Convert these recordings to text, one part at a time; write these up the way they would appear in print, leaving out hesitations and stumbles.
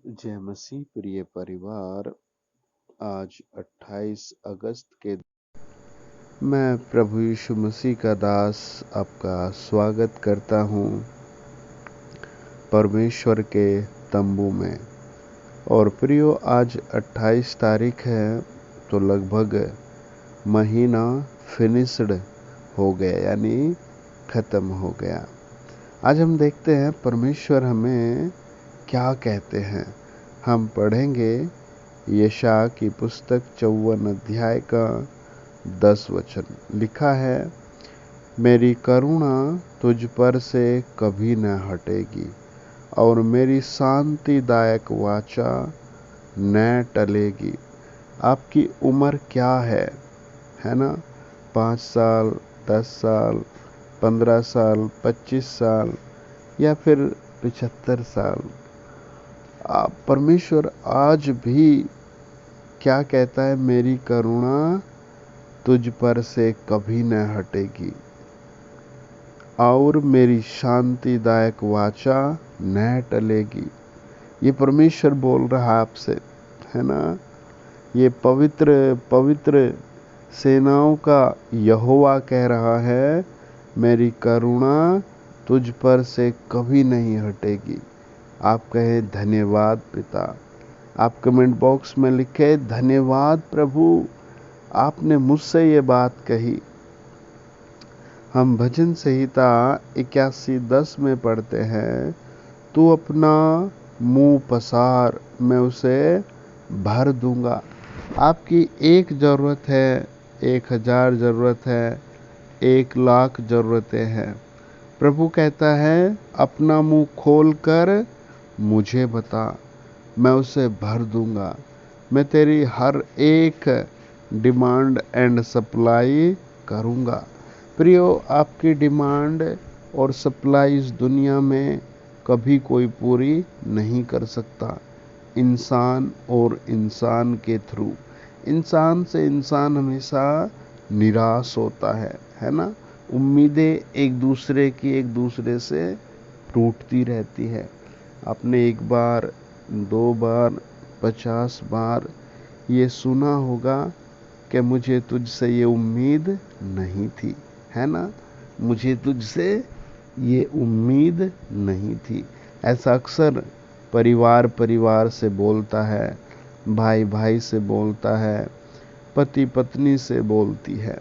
जय मसीह प्रिय परिवार। आज 28 अगस्त के मैं प्रभु यीशु मसीह का दास आपका स्वागत करता हूँ परमेश्वर के तंबू में। और प्रियो, आज 28 तारीख है, तो लगभग महीना फिनिश्ड हो गया, यानी ख़त्म हो गया। आज हम देखते हैं परमेश्वर हमें क्या कहते हैं। हम पढ़ेंगे यशायाह की पुस्तक 54 अध्याय का 10 वचन। लिखा है, मेरी करुणा तुझ पर से कभी न हटेगी और मेरी शांतिदायक वाचा न टलेगी। आपकी उम्र क्या है ना? 5 साल, 10 साल, 15 साल, 25 साल या फिर 75 साल। परमेश्वर आज भी क्या कहता है? मेरी करुणा तुझ पर से कभी न हटेगी और मेरी शांतिदायक वाचा न टलेगी। ये परमेश्वर बोल रहा है आपसे, है ना? ये पवित्र पवित्र सेनाओं का यहोवा कह रहा है, मेरी करुणा तुझ पर से कभी नहीं हटेगी। आप कहें धन्यवाद पिता। आप कमेंट बॉक्स में लिखे, धन्यवाद प्रभु, आपने मुझसे ये बात कही। हम भजन संहिता 81:10 में पढ़ते हैं, तू अपना मुंह पसार, मैं उसे भर दूंगा। आपकी एक ज़रूरत है, 1000 ज़रूरत है, 1,00,000 ज़रूरतें हैं। प्रभु कहता है, अपना मुंह खोल कर मुझे बता, मैं उसे भर दूंगा। मैं तेरी हर एक डिमांड एंड सप्लाई करूंगा। प्रियो, आपकी डिमांड और सप्लाई इस दुनिया में कभी कोई पूरी नहीं कर सकता। इंसान और इंसान के थ्रू, इंसान से इंसान हमेशा निराश होता है ना? उम्मीदें एक दूसरे से टूटती रहती है। आपने एक बार, 2 बार, 50 बार ये सुना होगा कि मुझे तुझसे ये उम्मीद नहीं थी, है ना? मुझे तुझसे ये उम्मीद नहीं थी। ऐसा अक्सर परिवार से बोलता है, भाई भाई से बोलता है, पति पत्नी से बोलती है।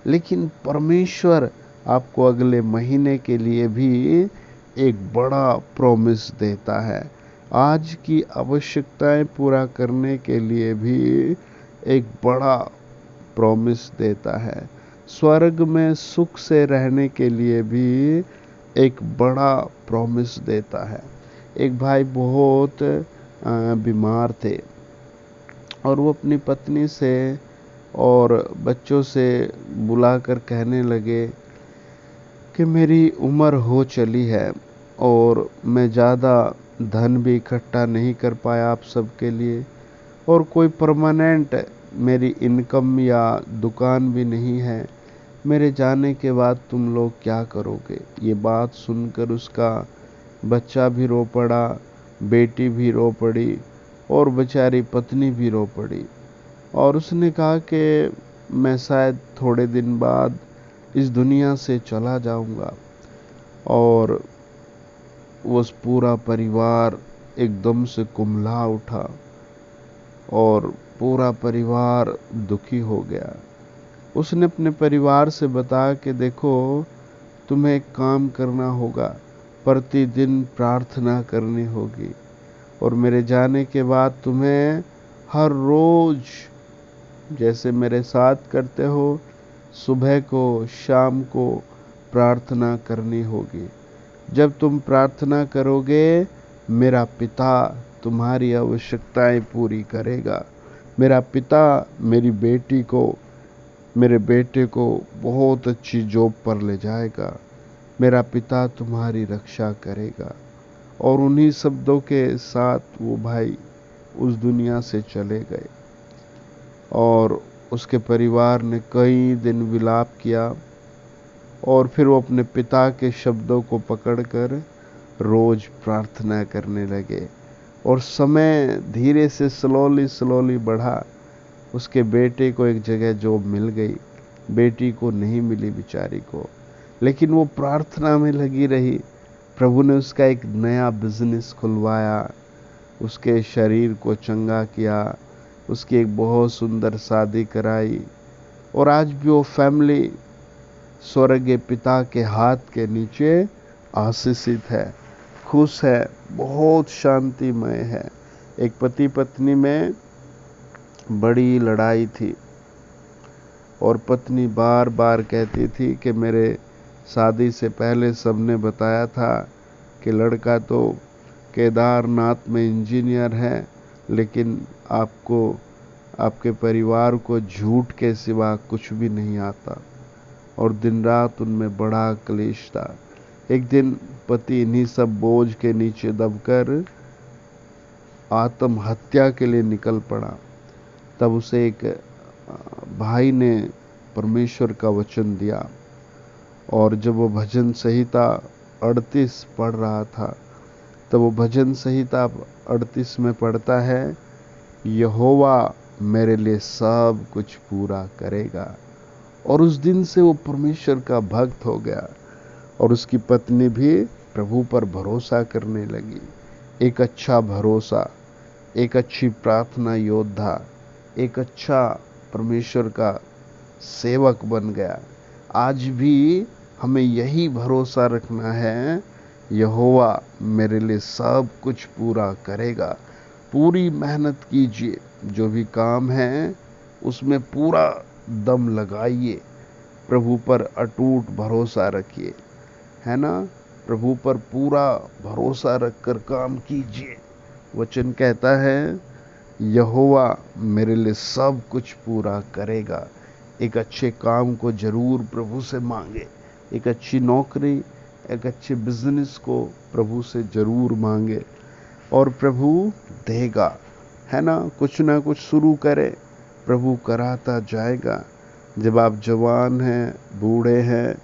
लेकिन परमेश्वर आपको अगले महीने के लिए भी एक बड़ा प्रॉमिस देता है। आज की आवश्यकताएं पूरा करने के लिए भी एक बड़ा प्रॉमिस देता है। स्वर्ग में सुख से रहने के लिए भी एक बड़ा प्रॉमिस देता है। एक भाई बहुत बीमार थे और वो अपनी पत्नी से और बच्चों से बुलाकर कहने लगे कि मेरी उम्र हो चली है और मैं ज़्यादा धन भी इकट्ठा नहीं कर पाया आप सबके लिए, और कोई परमानेंट मेरी इनकम या दुकान भी नहीं है। मेरे जाने के बाद तुम लोग क्या करोगे? ये बात सुनकर उसका बच्चा भी रो पड़ा, बेटी भी रो पड़ी और बेचारी पत्नी भी रो पड़ी। और उसने कहा कि मैं शायद थोड़े दिन बाद इस दुनिया से चला जाऊंगा। और वो पूरा परिवार एकदम से कुम्हला उठा और पूरा परिवार दुखी हो गया। उसने अपने परिवार से बताया कि देखो, तुम्हें एक काम करना होगा, प्रतिदिन प्रार्थना करनी होगी और मेरे जाने के बाद तुम्हें हर रोज जैसे मेरे साथ करते हो, सुबह को शाम को प्रार्थना करनी होगी। जब तुम प्रार्थना करोगे, मेरा पिता तुम्हारी आवश्यकताएं पूरी करेगा। मेरा पिता मेरे बेटे को बहुत अच्छी जॉब पर ले जाएगा। मेरा पिता तुम्हारी रक्षा करेगा। और उन्हीं शब्दों के साथ वो भाई उस दुनिया से चले गए और उसके परिवार ने कई दिन विलाप किया और फिर वो अपने पिता के शब्दों को पकड़कर रोज प्रार्थना करने लगे। और समय धीरे से स्लोली बढ़ा। उसके बेटे को एक जगह जॉब मिल गई, बेटी को नहीं मिली बेचारी को, लेकिन वो प्रार्थना में लगी रही। प्रभु ने उसका एक नया बिजनेस खुलवाया, उसके शरीर को चंगा किया, उसकी एक बहुत सुंदर शादी कराई, और आज भी वो फैमिली स्वर्गीय पिता के हाथ के नीचे आशीषित है, खुश है, बहुत शांतिमय है। एक पति पत्नी में बड़ी लड़ाई थी और पत्नी बार बार कहती थी कि मेरे शादी से पहले सबने बताया था कि लड़का तो केदारनाथ में इंजीनियर है, लेकिन आपको, आपके परिवार को झूठ के सिवा कुछ भी नहीं आता। और दिन रात उनमें बड़ा क्लेश था। एक दिन पति इन्हीं सब बोझ के नीचे दबकर आत्महत्या के लिए निकल पड़ा। तब उसे एक भाई ने परमेश्वर का वचन दिया, और जब वो भजन संहिता 38 पढ़ रहा था, तब वो भजन संहिता 38 में पढ़ता है, यहोवा मेरे लिए सब कुछ पूरा करेगा। और उस दिन से वो परमेश्वर का भक्त हो गया, और उसकी पत्नी भी प्रभु पर भरोसा करने लगी। एक अच्छा भरोसा, एक अच्छी प्रार्थना योद्धा, एक अच्छा परमेश्वर का सेवक बन गया। आज भी हमें यही भरोसा रखना है, यहोवा मेरे लिए सब कुछ पूरा करेगा। पूरी मेहनत कीजिए, जो भी काम है उसमें पूरा दम लगाइए, प्रभु पर अटूट भरोसा रखिए, है ना। प्रभु पर पूरा भरोसा रखकर काम कीजिए। वचन कहता है, यहोवा मेरे लिए सब कुछ पूरा करेगा। एक अच्छे काम को जरूर प्रभु से मांगे, एक अच्छी नौकरी, एक अच्छे बिजनेस को प्रभु से जरूर मांगे, और प्रभु देगा, है ना। कुछ ना कुछ शुरू करें, प्रभु कराता जाएगा। जब आप जवान हैं, बूढ़े हैं,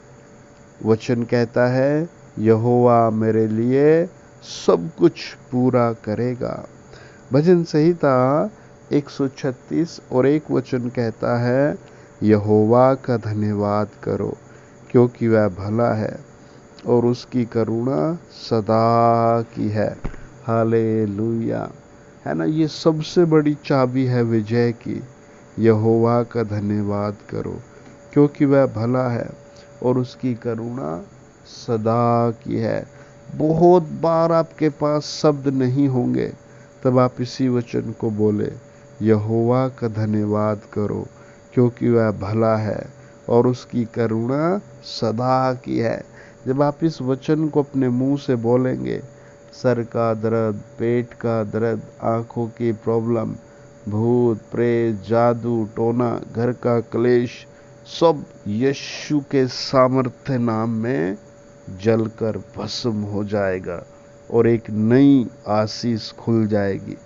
वचन कहता है, यहोवा मेरे लिए सब कुछ पूरा करेगा। भजन संहिता 136 और 1 वचन कहता है, यहोवा का धन्यवाद करो, क्योंकि वह भला है और उसकी करुणा सदा की है। हालेलुया, है ना। ये सबसे बड़ी चाबी है विजय की। यहोवा का धन्यवाद करो, क्योंकि वह भला है और उसकी करुणा सदा की है। बहुत बार आपके पास शब्द नहीं होंगे, तब आप इसी वचन को बोले, यहोवा का धन्यवाद करो, क्योंकि वह भला है और उसकी करुणा सदा की है। जब आप इस वचन को अपने मुंह से बोलेंगे, सर का दर्द, पेट का दर्द, आंखों की प्रॉब्लम, भूत प्रेत, जादू टोना, घर का क्लेश, सब यीशु के सामर्थ्य नाम में जलकर भस्म हो जाएगा, और एक नई आशीष खुल जाएगी,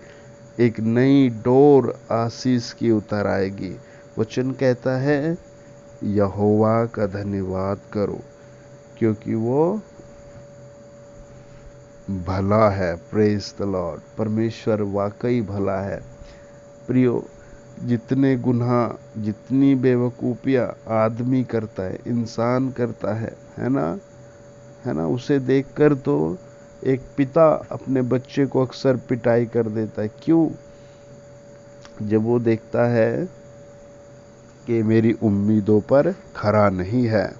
एक नई डोर आशीष की उतर आएगी। वचन कहता है, यहोवा का धन्यवाद करो, क्योंकि वो भला है। Praise the Lord. परमेश्वर वाकई भला है। प्रियो, जितने गुनाह, जितनी बेवकूफ़ियाँ आदमी करता है, इंसान करता है ना, है ना, उसे देखकर तो एक पिता अपने बच्चे को अक्सर पिटाई कर देता है। क्यों? जब वो देखता है कि मेरी उम्मीदों पर खरा नहीं है।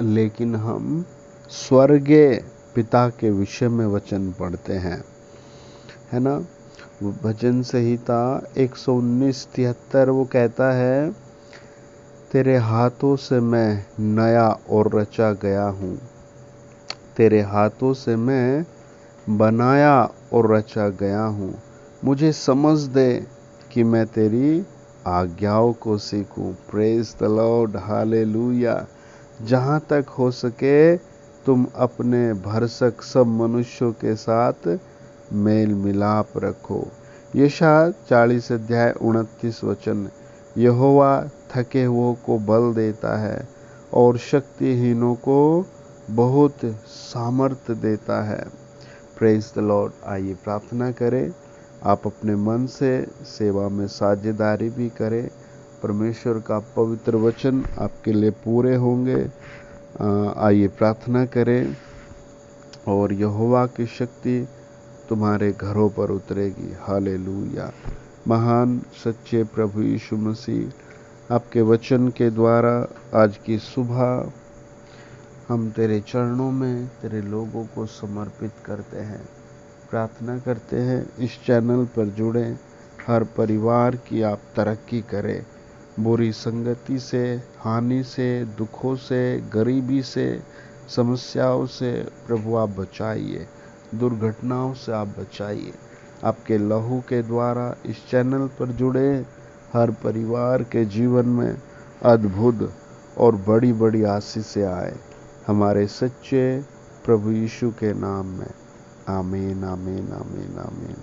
लेकिन हम स्वर्गीय पिता के विषय में वचन पढ़ते हैं, है ना। भजन संहिता 119:73 वो कहता है, तेरे हाथों से मैं नया और रचा गया हूँ, तेरे हाथों से मैं बनाया और रचा गया हूँ। मुझे समझ दे कि मैं तेरी आज्ञाओं को सीखूं। Praise the Lord. हालेलुया। जहाँ तक हो सके तुम अपने भरसक सब मनुष्यों के साथ मेल मिलाप रखो। यशायाह 40:29 वचन, यहोवा थके हुओं को बल देता है और शक्तिहीनों को बहुत सामर्थ्य देता है। Praise the Lord. आइए प्रार्थना करें। आप अपने मन से सेवा में साझेदारी भी करें। परमेश्वर का पवित्र वचन आपके लिए पूरे होंगे। आइए प्रार्थना करें और यहोवा की शक्ति तुम्हारे घरों पर उतरेगी। हालेलुया। महान सच्चे प्रभु यीशु मसीह, आपके वचन के द्वारा आज की सुबह हम तेरे चरणों में तेरे लोगों को समर्पित करते हैं। प्रार्थना करते हैं इस चैनल पर जुड़े हर परिवार की आप तरक्की करें। बुरी संगति से, हानि से, दुखों से, गरीबी से, समस्याओं से प्रभु आप बचाइए। दुर्घटनाओं से आप बचाइए। आपके लहू के द्वारा इस चैनल पर जुड़े हर परिवार के जीवन में अद्भुत और बड़ी बड़ी आशीषें आए। हमारे सच्चे प्रभु यीशु के नाम में आमीन, आमीन, आमीन, आमीन।